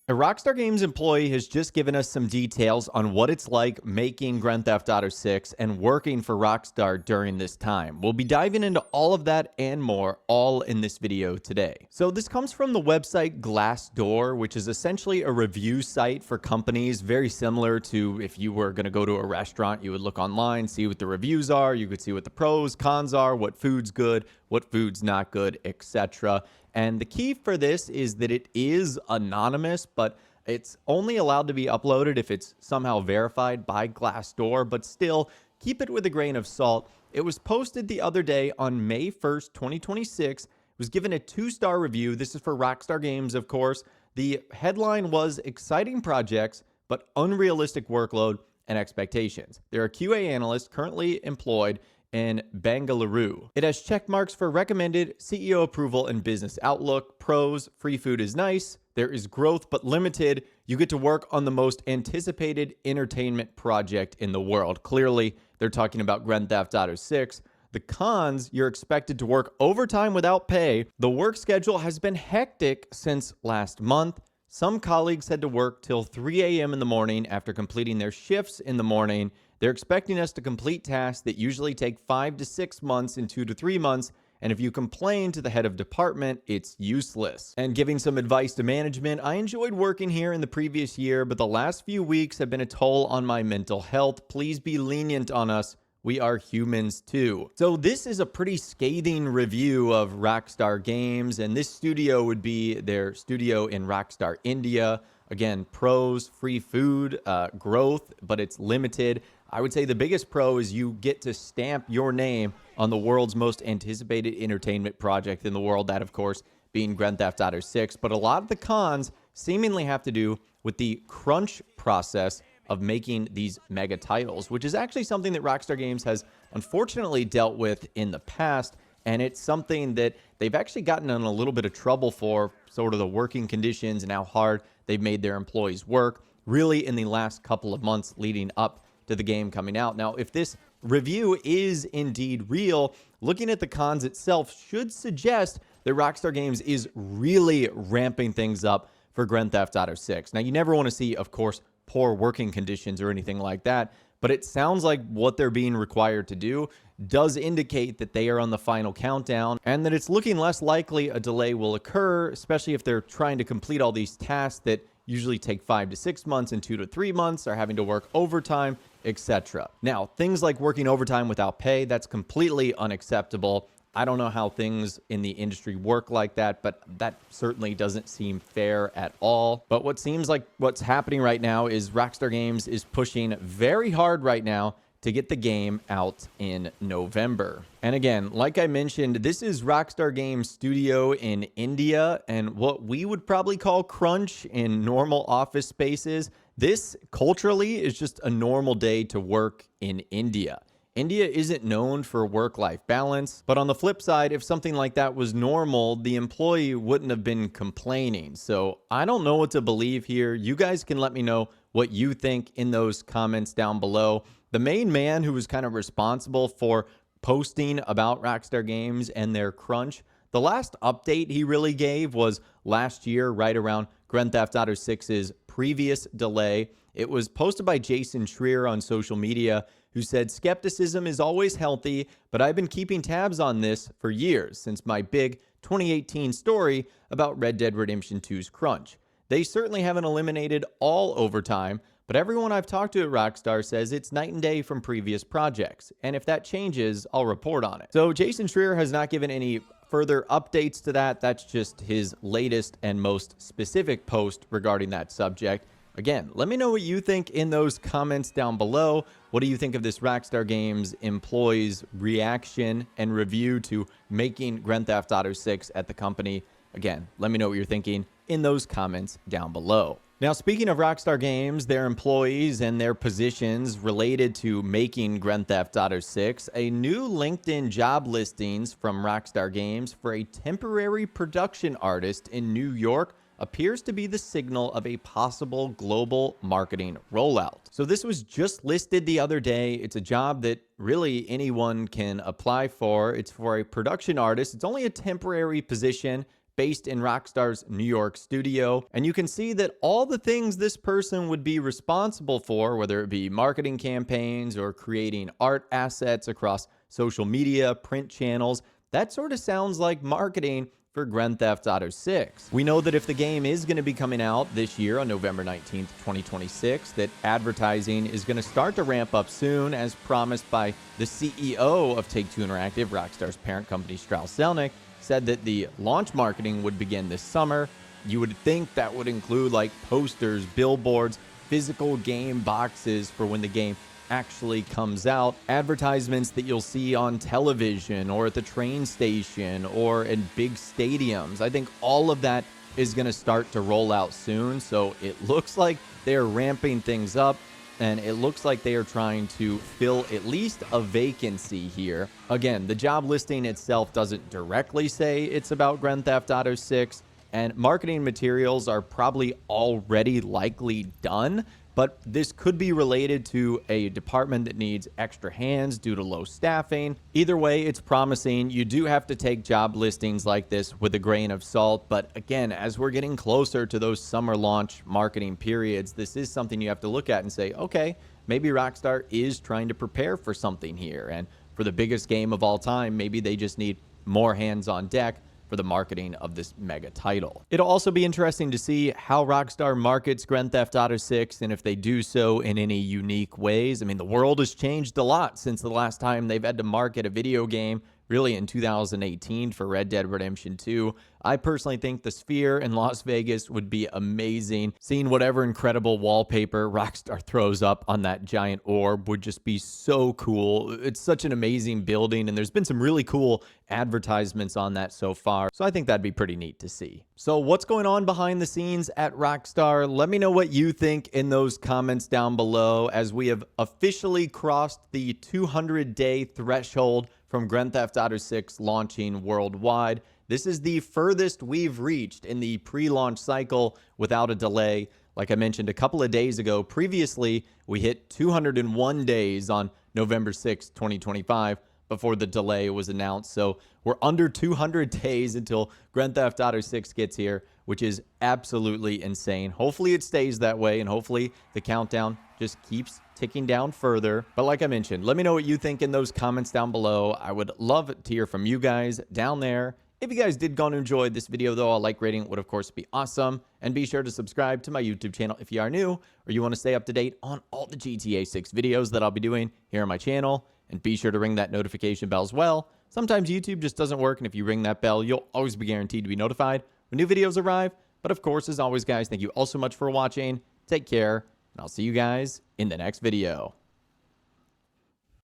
A Rockstar Games employee has just given us some details on what it's like making Grand Theft Auto 6 and working for Rockstar during this time. We'll be diving into all of that and more, all in this video today. So this comes from the website Glassdoor, which is essentially a review site for companies, very similar to if you were going to go to a restaurant, you would look online, see what the reviews are, you could see what the pros, cons are, what food's good, what food's not good, etc. And the key for this is that it is anonymous, but it's only allowed to be uploaded if it's somehow verified by Glassdoor, but still keep it with a grain of salt. It was posted the other day on May 1st, 2026. It was given a 2-star review. This is for Rockstar Games, of course. The headline was exciting projects, but unrealistic workload and expectations. There are QA analysts currently employed in Bengaluru. It has check marks for recommended, CEO approval, and business outlook. Pros: free food is nice. There is growth, but limited. You get to work on the most anticipated entertainment project in the world. Clearly, they're talking about Grand Theft Auto 6. The cons: you're expected to work overtime without pay. The work schedule has been hectic since last month. Some colleagues had to work till 3 a.m. in the morning after completing their shifts in the morning. They're expecting us to complete tasks that usually take 5 to 6 months and 2 to 3 months. And if you complain to the head of department, it's useless. And giving some advice to management: I enjoyed working here in the previous year, but the last few weeks have been a toll on my mental health. Please be lenient on us. We are humans too. So this is a pretty scathing review of Rockstar Games, and this studio would be their studio in Rockstar, India. Again, pros: free food, growth, but it's limited. I would say the biggest pro is you get to stamp your name on the world's most anticipated entertainment project in the world, that of course being Grand Theft Auto 6. But a lot of the cons seemingly have to do with the crunch process of making these mega titles, which is actually something that Rockstar Games has unfortunately dealt with in the past. And it's something that they've actually gotten in a little bit of trouble for, sort of the working conditions and how hard they've made their employees work, really in the last couple of months leading up to the game coming out. Now, if this review is indeed real, looking at the cons itself should suggest that Rockstar Games is really ramping things up for Grand Theft Auto 6. Now, you never want to see, of course, poor working conditions or anything like that, but it sounds like what they're being required to do does indicate that they are on the final countdown and that it's looking less likely a delay will occur, especially if they're trying to complete all these tasks that usually take 5 to 6 months and 2 to 3 months, are having to work overtime, etc. Now, things like working overtime without pay, that's completely unacceptable. I don't know how things in the industry work like that, but that certainly doesn't seem fair at all. But what seems like what's happening right now is Rockstar Games is pushing very hard right now to get the game out in November. And again, like I mentioned, this is Rockstar Games Studio in India, and what we would probably call crunch in normal office spaces. This culturally is just a normal day to work in India. India isn't known for work-life balance, but on the flip side, if something like that was normal, the employee wouldn't have been complaining. So I don't know what to believe here. You guys can let me know what you think in those comments down below. The main man who was kind of responsible for posting about Rockstar Games and their crunch, the last update he really gave was last year, right around Grand Theft Auto 6's previous delay. It was posted by Jason Schreier on social media, who said, "Skepticism is always healthy, but I've been keeping tabs on this for years, since my big 2018 story about Red Dead Redemption 2's crunch. They certainly haven't eliminated all overtime, but everyone I've talked to at Rockstar says it's night and day from previous projects, and if that changes, I'll report on it." So Jason Schreier has not given any further updates to that. That's just his latest and most specific post regarding that subject. Again, let me know what you think in those comments down below. What do you think of this Rockstar Games employees' reaction and review to making Grand Theft Auto 6 at the company? Again, let me know what you're thinking in those comments down below. Now, speaking of Rockstar Games, their employees and their positions related to making Grand Theft Auto 6, a new LinkedIn job listings from Rockstar Games for a temporary production artist in New York appears to be the signal of a possible global marketing rollout. So this was just listed the other day. It's a job that really anyone can apply for. It's for a production artist. It's only a temporary position, based in Rockstar's New York studio. And you can see that all the things this person would be responsible for, whether it be marketing campaigns or creating art assets across social media, print channels, that sort of sounds like marketing for Grand Theft Auto 6. We know that if the game is going to be coming out this year on November 19th, 2026, that advertising is going to start to ramp up soon, as promised by the CEO of Take-Two Interactive, Rockstar's parent company, Strauss Zelnick, said that the launch marketing would begin this summer. You would think that would include like posters, billboards, physical game boxes for when the game actually comes out, advertisements that you'll see on television or at the train station or in big stadiums. I think all of that is going to start to roll out soon. So it looks like they're ramping things up, and it looks like they are trying to fill at least a vacancy here. Again, the job listing itself doesn't directly say it's about Grand Theft Auto 6, and marketing materials are probably already likely done. But this could be related to a department that needs extra hands due to low staffing. Either way, it's promising. You do have to take job listings like this with a grain of salt. But again, as we're getting closer to those summer launch marketing periods, this is something you have to look at and say, okay, maybe Rockstar is trying to prepare for something here. And for the biggest game of all time, maybe they just need more hands on deck for the marketing of this mega title. It'll also be interesting to see how Rockstar markets Grand Theft Auto 6 and if they do so in any unique ways. I mean, the world has changed a lot since the last time they've had to market a video game, really in 2018 for Red Dead Redemption 2. I personally think the Sphere in Las Vegas would be amazing. Seeing whatever incredible wallpaper Rockstar throws up on that giant orb would just be so cool. It's such an amazing building, and there's been some really cool advertisements on that so far. So I think that'd be pretty neat to see. So what's going on behind the scenes at Rockstar? Let me know what you think in those comments down below, as we have officially crossed the 200-day threshold from Grand Theft Auto 6 launching worldwide. This is the furthest we've reached in the pre-launch cycle without a delay. Like I mentioned a couple of days ago, previously we hit 201 days on November 6, 2025 before the delay was announced. So we're under 200 days until Grand Theft Auto 6 gets here, which is absolutely insane. Hopefully it stays that way, and hopefully the countdown just keeps ticking down further. But like I mentioned, let me know what you think in those comments down below. I would love to hear from you guys down there. If you guys did go and enjoy this video, though, a like rating would, of course, be awesome. And be sure to subscribe to my YouTube channel if you are new or you want to stay up to date on all the GTA 6 videos that I'll be doing here on my channel. And be sure to ring that notification bell as well. Sometimes YouTube just doesn't work, and if you ring that bell, you'll always be guaranteed to be notified when new videos arrive. But of course, as always, guys, thank you all so much for watching. Take care, and I'll see you guys in the next video.